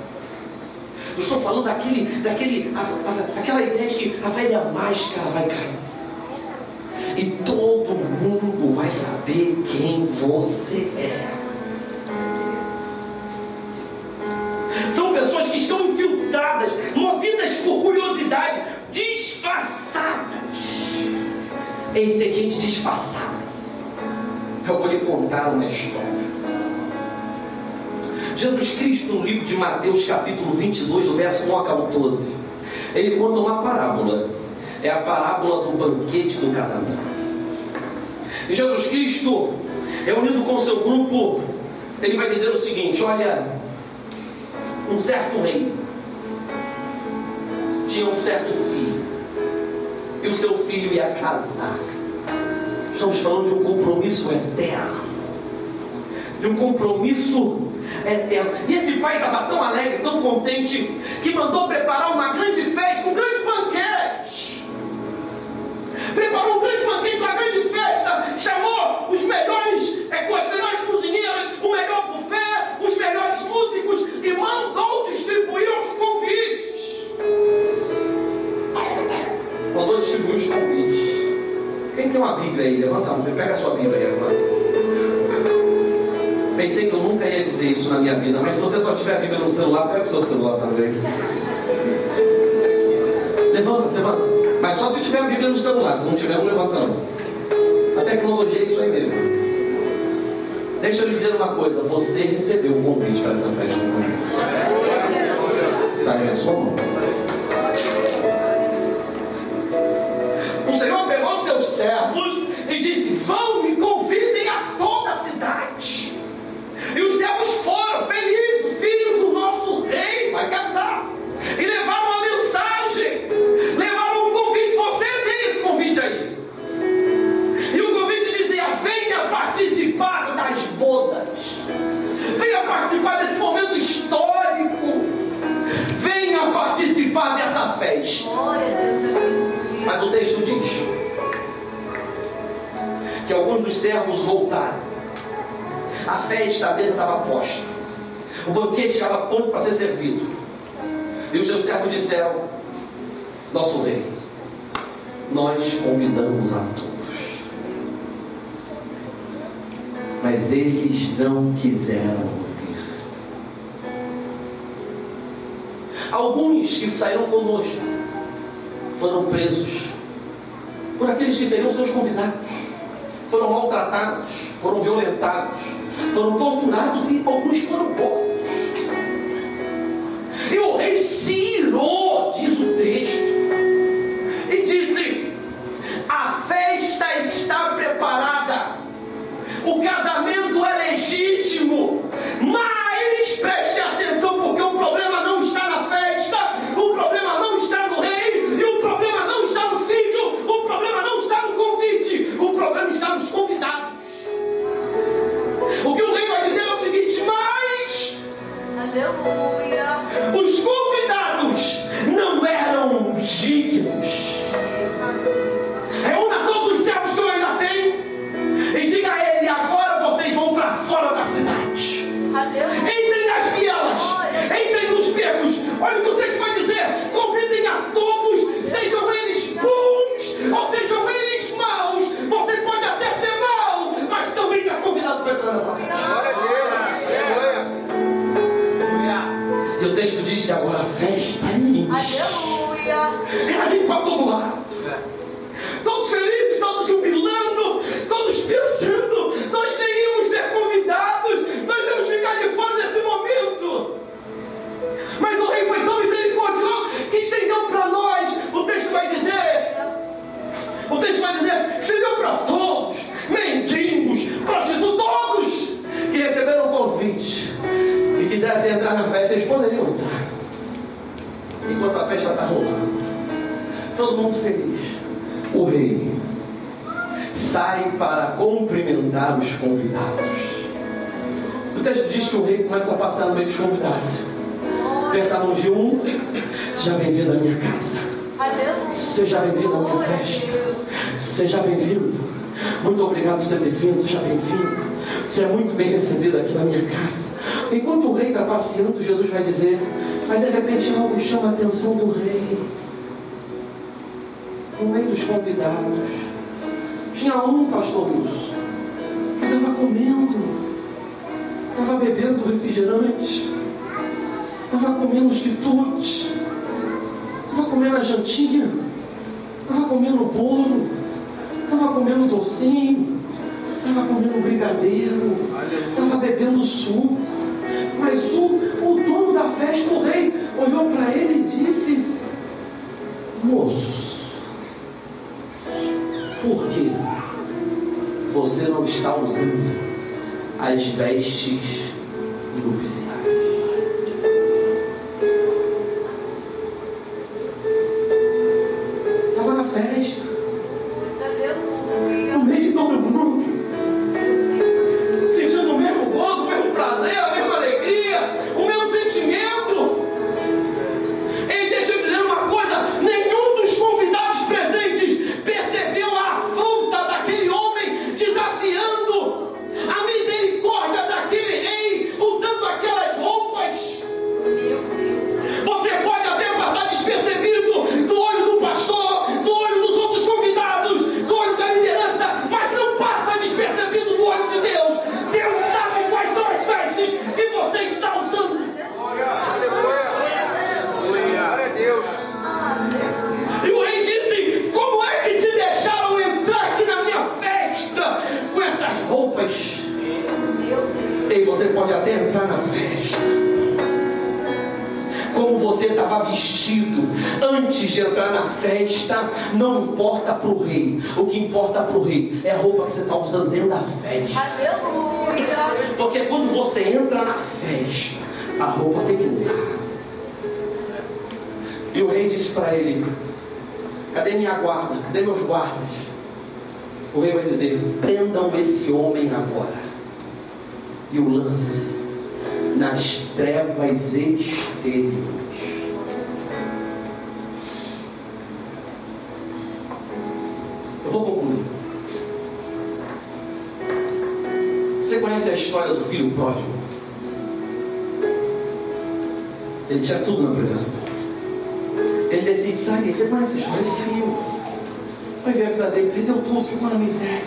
Eu estou falando daquela ideia de que a velha máscara vai cair e todo mundo vai saber quem você é. São pessoas que estão infiltradas, movidas por curiosidade, disfarçadas. Ei, tem gente disfarçadas. Eu vou lhe contar uma história. Jesus Cristo, no livro de Mateus, capítulo 22, do verso 1 ao 12, ele conta uma parábola. É a parábola do banquete do casamento. E Jesus Cristo, reunido com o seu grupo, ele vai dizer o seguinte: olha, um certo rei tinha um certo filho, e o seu filho ia casar. Estamos falando de um compromisso eterno, de um compromisso eterno. E esse pai estava tão alegre, tão contente, que mandou preparar uma grande festa, um grande banquete. Preparou um grande banquete, uma grande festa, chamou os melhores, com as melhores cozinheiras, o melhor buffet, os melhores músicos, e mandou distribuir os convites. Mandou distribuir os convites. Quem tem uma Bíblia aí? Levanta a mão, pega a sua Bíblia aí agora. Pensei que eu nunca ia dizer isso na minha vida, mas se você só tiver a Bíblia no celular, pega o seu celular também. Levanta. Mas só se tiver a Bíblia no celular. Se não tiver, não levanta não. A tecnologia é isso aí mesmo. Deixa eu lhe dizer uma coisa: você recebeu um convite para essa festa. Está aí a sua mão. O Senhor pegou seus servos e disse: vão e convidem a toda a cidade. E os servos foram felizes. O filho do nosso rei vai casar. E levaram uma mensagem, levaram um convite. Você tem esse convite aí. E o convite dizia: venha participar das bodas, venha participar desse momento histórico, venha participar dessa festa. Mas o texto diz que alguns dos servos voltaram. A festa, a mesa estava posta, o banquete estava pronto para ser servido. E os seus servos disseram: nosso rei, nós convidamos a todos, mas eles não quiseram ouvir. Alguns que saíram conosco foram presos por aqueles que seriam seus convidados, foram maltratados, foram violentados, foram torturados e alguns foram mortos. E o rei se irou, diz o texto, e disse: a festa está preparada, o casamento é legítimo, mas preste atenção, porque o problema não está na festa, o problema não está no rei, e o problema não está no filho, o problema não está no convite, o problema está nos convidados. O que o rei vai dizer é o seguinte: mas aleluia, os convidados não eram dignos. Reúna todos os servos que eu ainda tenho e diga a ele: agora vocês vão para fora da cidade. aleluia. Entrem nas vielas, entrem nos becos. Olha o que o texto vai dizer: convidem a todos, sejam eles bons ou sejam eles maus. Você pode até ser mau, mas também está convidado para entrar nessa festa. Glória a Deus. E o texto diz que agora a festa enche. Aleluia. Era gente para todo lado. Todos felizes, todos jubilando, todos pensando: nós nem íamos ser convidados, nós íamos ficar de fora desse momento. Mas o rei foi tão misericordioso que estendeu para nós. O texto vai dizer, estendeu para todos, mendigos, prostitutos, todos que receberam o convite e quisessem entrar na festa, eles poderiam entrar. Enquanto a festa está rolando, todo mundo feliz. O rei sai para cumprimentar os convidados. O texto diz que o rei começa a passar no meio dos convidados. Aperta a mão de um: seja bem-vindo à minha casa. Seja bem-vindo à minha festa. Seja bem-vindo. Muito obrigado por você ter vindo. Seja bem-vindo. Você é muito bem recebido aqui na minha casa. Enquanto o rei está passeando, Jesus vai dizer, mas de repente algo chama a atenção do rei. No meio dos convidados tinha um, pastor Lúcio, que estava comendo, estava bebendo refrigerante, estava comendo os quitutes, estava comendo a jantinha, estava comendo bolo, estava comendo docinho, estava comendo brigadeiro, estava bebendo suco. Mas o dono da festa, o rei, olhou para ele e disse: moço, por que você não está usando as vestes nupciais? Estava na festa, no meio de todo mundo, sentindo o mesmo gozo, o mesmo prazer, a mesma alegria, o mesmo sentimento. Ele deixa eu dizer uma coisa: nenhum dos convidados presentes percebeu a afronta daquele homem desafiando a misericórdia daquele rei, usando aquelas roupas. Você pode até passar despercebido do olho do pastor, do olho dos outros convidados, do olho da liderança, mas não passa despercebido do olho de Deus. Deus sabe quais são as vestes que você está usando. Glória a Deus. E o rei disse: como é que te deixaram entrar aqui na minha festa com essas roupas? E você pode até entrar na festa como você estava vestido antes de entrar na festa. Não importa para o rei. O que importa para o rei é a roupa que você está usando dentro da festa. Aleluia. Porque quando você entra na festa, a roupa tem que mudar. E o rei disse para ele: cadê minha guarda? Cadê meus guardas? O rei vai dizer: prendam esse homem agora e o lance nas trevas exteriores. Eu vou concluir. Você conhece a história do filho pródigo? Ele tinha tudo na presença dele. Ele decide sair. Você conhece a história? Ele saiu. Vai ver a vida dele, perdeu tudo, ficou na miséria,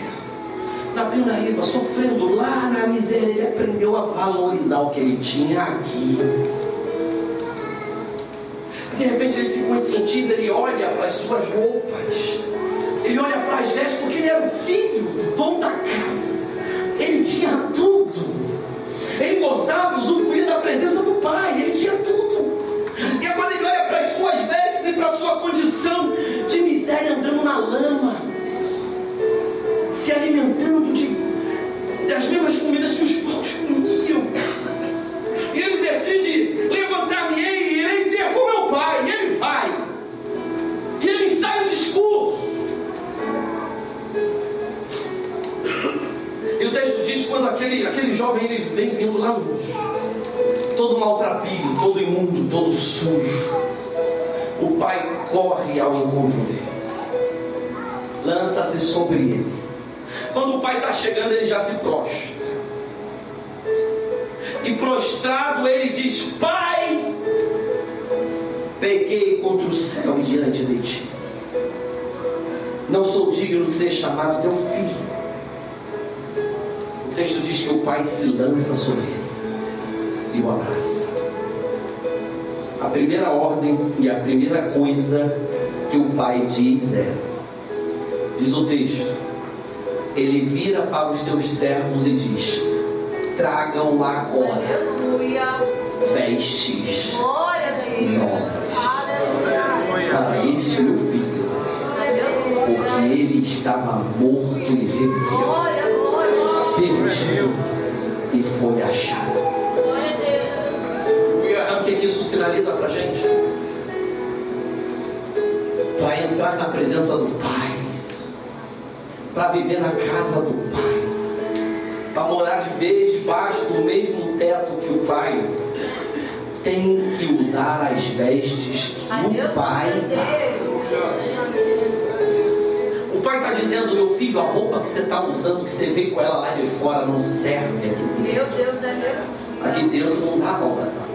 na pindaíba, sofrendo lá na miséria. Ele aprendeu a valorizar o que ele tinha aqui. De repente ele se conscientiza, ele olha para as suas roupas, ele olha para as vestes, porque ele era o filho do dono da casa. Ele tinha tudo. Ele gozava, usufruía da presença do pai. Ele tinha tudo. E agora ele olha para as suas vestes e para a sua condição de miséria, andando na lama, se alimentando das mesmas comidas que os paus comiam. E ele decide: levantar-me-ei e irei ter com meu pai. E ele vai. E ele ensaia o discurso. E o texto diz: quando aquele jovem ele vem vindo lá longe, todo maltrapilho, todo imundo, todo sujo, o pai corre ao encontro dele, lança-se sobre ele. Quando o pai está chegando, ele já se prostra. E prostrado ele diz: pai, pequei contra o céu e diante de ti. Não sou digno de ser chamado teu filho. O texto diz que o pai se lança sobre ele e o abraça. A primeira ordem e a primeira coisa que o pai diz diz o texto, ele vira para os seus servos e diz: tragam agora vestes novas para este meu filho, porque ele estava morto e reviveu, perdido e foi achado. Sabe o que isso sinaliza para a gente? Para entrar na presença do Pai, para viver na casa do Pai, para morar de vez debaixo do mesmo teto que o Pai, tem que usar as vestes que o Pai dá. O Pai está dizendo: meu filho, a roupa que você está usando, que você veio com ela lá de fora, não serve aqui dentro. Meu Deus, é meu. Aqui dentro não dá para usar essa roupa.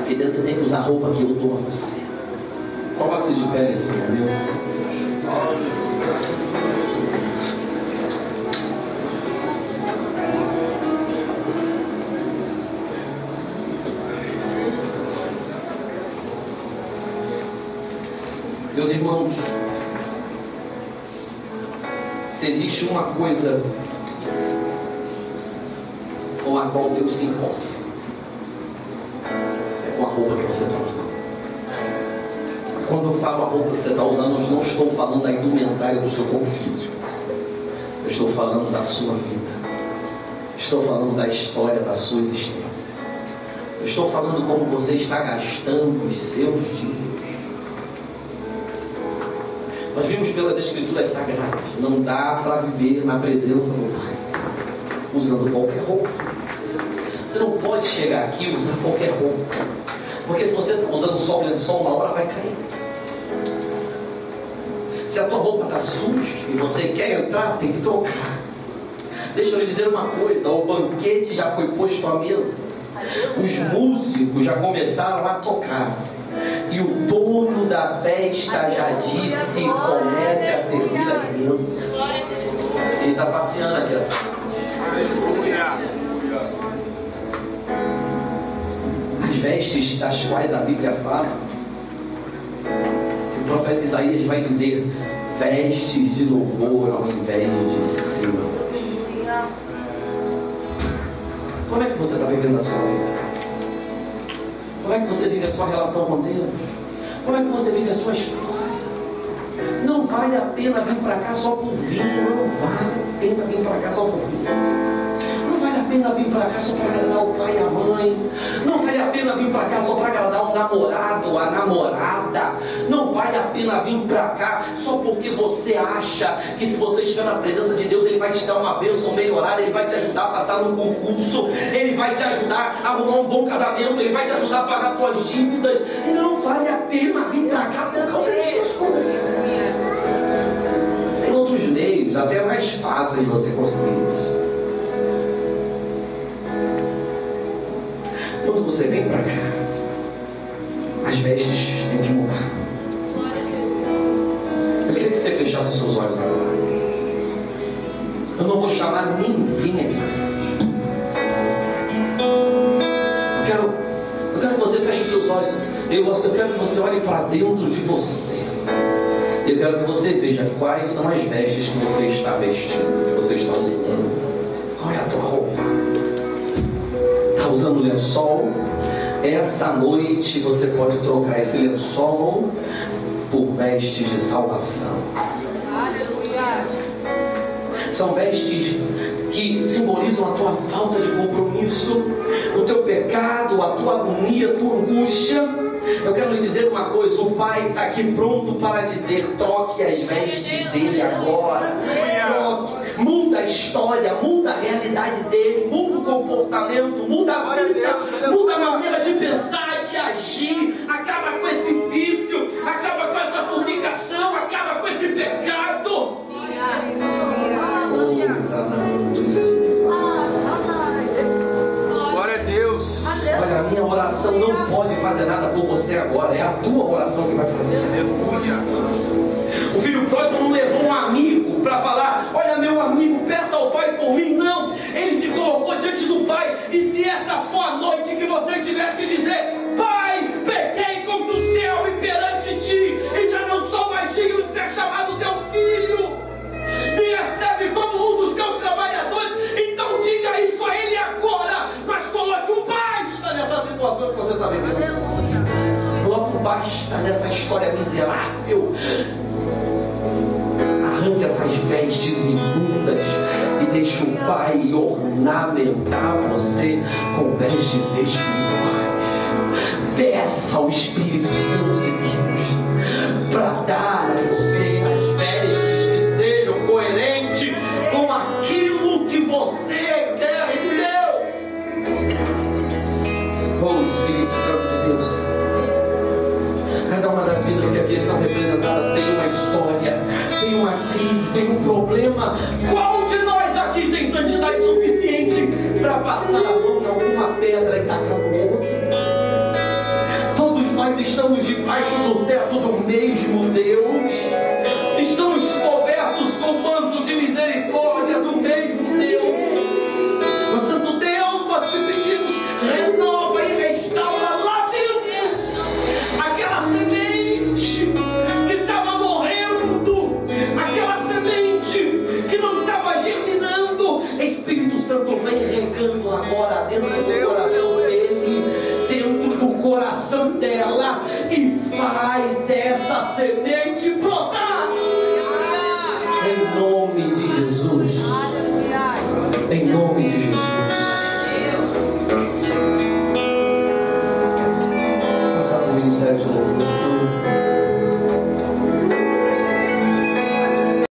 Aqui dentro você tem que usar a roupa que eu dou a você. Coloque-se de pé nesse momento. Meus irmãos, se existe uma coisa com a qual Deus se importa, é com a roupa que você está usando. Quando eu falo a roupa que você está usando, eu não estou falando da indumentária do seu corpo físico. Eu estou falando da sua vida. Estou falando da história da sua existência. Eu estou falando como você está gastando os seus dias. Nós vimos pelas Escrituras Sagradas, não dá para viver na presença do Pai usando qualquer roupa. Você não pode chegar aqui e usar qualquer roupa, porque se você está usando só o lençol, uma hora vai cair. Se a tua roupa está suja e você quer entrar, tem que trocar. Deixa eu lhe dizer uma coisa: o banquete já foi posto à mesa, os músicos já começaram a tocar, e o dono da festa já disse: comece a servir as mesas. Ele está passeando aqui assim. As vestes das quais a Bíblia fala, o profeta Isaías vai dizer: vestes de louvor ao invés de cinza. Como é que você está vivendo a sua vida? Como é que você vive a sua relação com Deus? Como é que você vive a sua história? Não vale a pena vir para cá só por vinho. Não vale a pena vir para cá só por vinho. Não vale a pena vir para cá só para agradar o pai e a mãe. Não vale a pena vir para cá só para agradar o namorado, a namorada. Não vale a pena vir para cá só porque você acha que se você estiver na presença de Deus, Ele vai te dar uma bênção melhorada, Ele vai te ajudar a passar num concurso, Ele vai te ajudar a arrumar um bom casamento, Ele vai te ajudar a pagar suas dívidas. E não vale a pena vir para cá por causa disso. Tem outros meios, até mais fáceis de você conseguir isso. Quando você vem para cá, as vestes têm que mudar. Eu queria que você fechasse os seus olhos agora. Eu não vou chamar ninguém aqui na frente. Eu quero que você feche os seus olhos. Eu quero que você olhe para dentro de você. Eu quero que você veja quais são as vestes que você está vestindo, que você está usando. Qual é a tua roupa? Está usando lençol? Essa noite você pode trocar esse lençol por vestes de salvação. Aleluia. São vestes que simbolizam a tua falta de compromisso, o teu pecado, a tua agonia, a tua angústia. Eu quero lhe dizer uma coisa: o Pai está aqui pronto para dizer: troque as vestes dele agora. Troque. Muda a história, muda a realidade dele, muda o comportamento, muda a vida, muda a maneira de pensar, de agir. Acaba com esse vício, acaba com essa fornicação, acaba com esse pecado. Glória a Deus. Olha, a minha oração não pode fazer nada por você agora, é a tua oração que vai fazer. O filho pródigo não levou um amigo para falar: olha, meu amigo, peça ao pai por mim. Não, ele se colocou diante do pai. E se essa for a noite que você tiver que dizer: pai, pequei contra o céu e perante ti, e já não sou mais digno de ser chamado teu filho, me recebe como um dos teus trabalhadores. Então diga isso a ele agora, mas coloque um basta nessa situação que você está vivendo. Coloque um basta nessa história miserável. Arranque essas vestes imundas e deixe o Pai ornamentar você com vestes espirituais. Peça ao Espírito Santo de Deus para dar a você as vestes que sejam coerentes delas têm uma história, tem uma crise, tem um problema. Qual de nós aqui tem santidade suficiente para passar a mão em alguma pedra e tacar no outro? Todos nós estamos debaixo do teto do mesmo Deus, estamos cobertos com o manto de misericórdia do mesmo Deus. O Santo Deus, nós te pedimos, renova e restaura lá dentro aquela semente que estava morrendo, aquela semente que não estava germinando. Espírito Santo, vem regando agora dentro do coração dele, dentro do coração dela, e faz essa semente brotar em nome de Jesus. Em nome de Jesus. Passar para o ministério de louvor.